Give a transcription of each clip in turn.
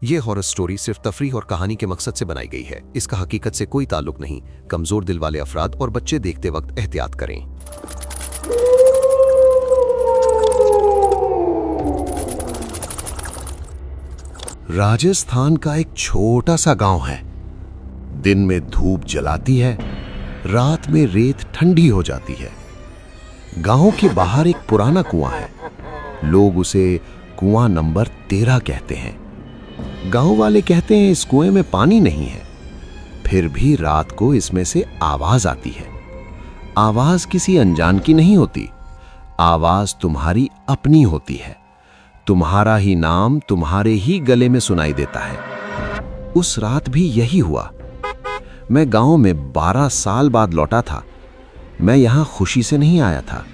ये horror story सिर्फ तफरीह और कहानी के मकसद से बनाई गई है। इसका हकीकत से कोई ताल्लुक नहीं। कमजोर दिल वाले अफराद और बच्चे देखते वक्त एहतियात करें। राजस्थान का एक छोटा सा गांव है। दिन में धूप जलाती है, रात में रेत ठंडी हो जाती है। गांव के बाहर एक पुराना कुआं है। लोग उसे कुआं नंबर 13 कहते हैं। गांव वाले कहते हैं इस कुएं में पानी नहीं है। फिर भी रात को इसमें से आवाज आती है। आवाज किसी अनजान की नहीं होती। आवाज तुम्हारी अपनी होती है। तुम्हारा ही नाम तुम्हारे ही गले में सुनाई देता है। उस रात भी यही हुआ। मैं गांव में 12 साल बाद लौटा था। मैं यहां खुशी से नहीं आया था,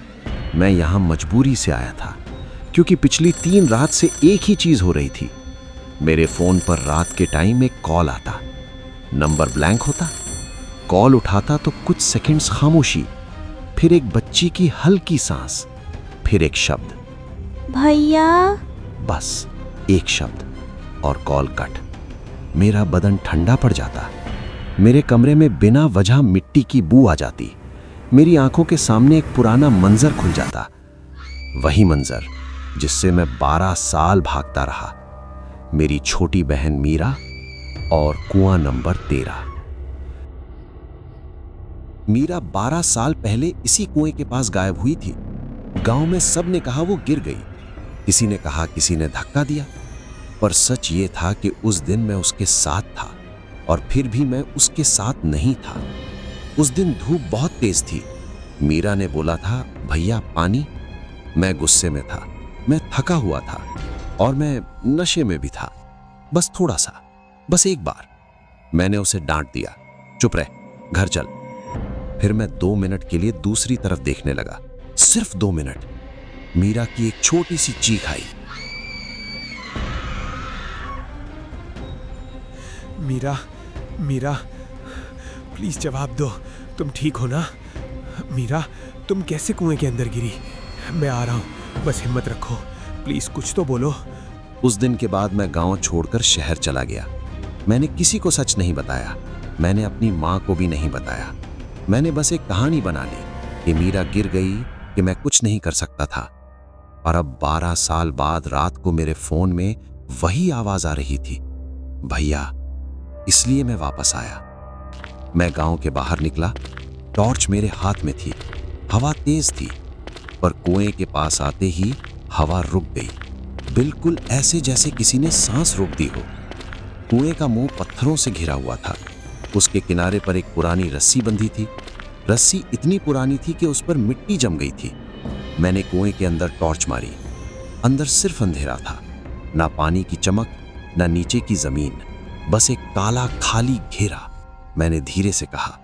मैं यहां मजबूरी से आया था, क्योंकि पिछली 3 रात से एक ही चीज हो रही थी। मेरे फोन पर रात के टाइम एक कॉल आता, नंबर ब्लैंक होता। कॉल उठाता तो कुछ सेकंड्स खामोशी, फिर एक बच्ची की हल्की सांस, फिर एक शब्द, भैया। बस एक शब्द और कॉल कट। मेरा बदन ठंडा पड़ जाता। मेरे कमरे में बिना वजह मिट्टी की बू आ जाती। मेरी आंखों के सामने एक पुराना मंजर खुल जाता। वही मंजर जिससे मैं 12 साल भागता रहा। मेरी छोटी बहन मीरा और कुआं नंबर 13। मीरा 12 साल पहले इसी कुएं के पास गायब हुई थी। गांव में सब ने कहा वो गिर गई। किसी ने कहा किसी ने धक्का दिया, पर सच ये था कि उस दिन मैं उसके साथ था, और फिर भी मैं उसके साथ नहीं था। उस दिन धूप बहुत तेज थी। मीरा ने बोला था, भैया पानी। मैं गुस्से में था, मैं थका हुआ था, और मैं नशे में भी था। बस थोड़ा सा, बस एक बार। मैंने उसे डांट दिया, चुप रह, घर चल। फिर मैं 2 मिनट के लिए दूसरी तरफ देखने लगा, सिर्फ 2 मिनट। मीरा की एक छोटी सी चीख आई, मीरा, मीरा, प्लीज जवाब दो, तुम ठीक हो ना? मीरा, तुम कैसे कुएं के अंदर गिरी? मैं आ रहा हूं, बस हिम्मत रखो, प्लीज कुछ तो बोलो। उस दिन के बाद मैं गांव छोड़कर शहर चला गया। मैंने किसी को सच नहीं बताया। मैंने अपनी मां को भी नहीं बताया। मैंने बस एक कहानी बना ली कि मीरा गिर गई, कि मैं कुछ नहीं कर सकता था। और अब 12 साल बाद रात को मेरे फोन में वही आवाज आ रही थी, भैया। इसलिए मैं वापस आया। मैं गांव के बाहर निकला। टॉर्च मेरे हाथ में थी। हवा तेज थी, पर कुएं के पास आते ही हवा रुक गई, बिल्कुल ऐसे जैसे किसी ने सांस रोक दी हो। कुएं का मुंह पत्थरों से घिरा हुआ था। उसके किनारे पर एक पुरानी रस्सी बंधी थी। रस्सी इतनी पुरानी थी कि उस पर मिट्टी जम गई थी। मैंने कुएं के अंदर टॉर्च मारी। अंदर सिर्फ अंधेरा था, ना पानी की चमक, ना नीचे की जमीन, बस एक काला खाली घेरा। मैंने धीरे से कहा,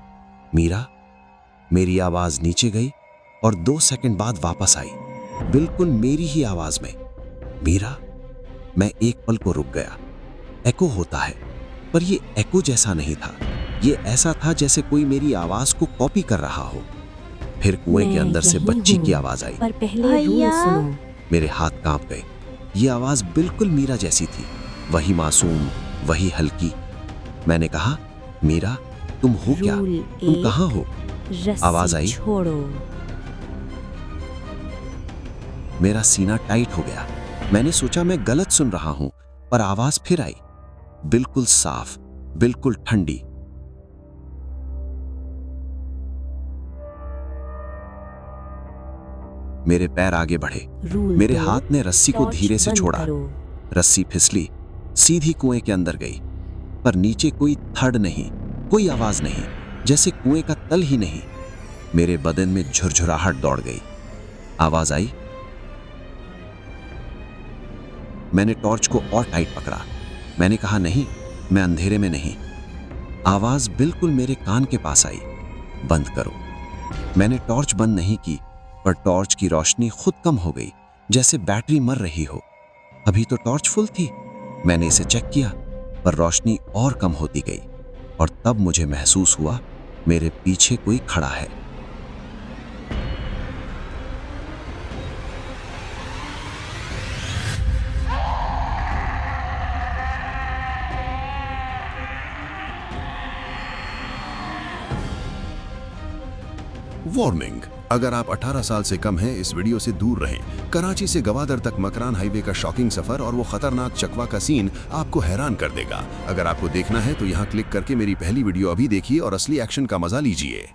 मीरा। मेरी आवाज नीचे गई और 2 सेकंड बाद वापस आई, बिल्कुल मेरी ही आवाज में, मीरा। मैं एक पल को रुक गया। एको होता है, पर ये एको जैसा नहीं था। ये ऐसा था जैसे कोई मेरी आवाज को कॉपी कर रहा हो। फिर कुएं के अंदर से बच्ची की आवाज आई, पर पहले रूल सुनो। मेरे हाथ कांप गए। ये आवाज बिल्कुल मीरा जैसी थी, वही मासूम, वही हल्की। मैंने कहा, मीरा, तुम हो क्या? तुम कहाँ हो? आवाज आई, छोड़ो। मेरा सीना टाइट हो गया। मैंने सोचा मैं गलत सुन रहा हूं, पर आवाज फिर आई, बिल्कुल साफ, बिल्कुल ठंडी। मेरे पैर आगे बढ़े। मेरे हाथ ने रस्सी को धीरे से छोड़ा। रस्सी फिसली, सीधी कुएं के अंदर गई, पर नीचे कोई थड़ नहीं, कोई आवाज नहीं, जैसे कुएं का तल ही नहीं। मेरे बदन में झुरझुराहट दौड़ गई। आवाज आई। मैंने टॉर्च को और टाइट पकड़ा। मैंने कहा, नहीं, मैं अंधेरे में नहीं। आवाज बिल्कुल मेरे कान के पास आई, बंद करो। मैंने टॉर्च बंद नहीं की, पर टॉर्च की रोशनी खुद कम हो गई, जैसे बैटरी मर रही हो। अभी तो टॉर्च फुल थी। मैंने इसे चेक किया, पर रोशनी और कम होती गई, और तब मुझे महसूस हुआ मेरे पीछे कोई खड़ा है। वार्निंग, अगर आप 18 साल से कम हैं इस वीडियो से दूर रहें। कराची से गवादर तक मकरान हाईवे का शॉकिंग सफर और वो खतरनाक चकवा का सीन आपको हैरान कर देगा। अगर आपको देखना है तो यहाँ क्लिक करके मेरी पहली वीडियो अभी देखिए और असली एक्शन का मजा लीजिए।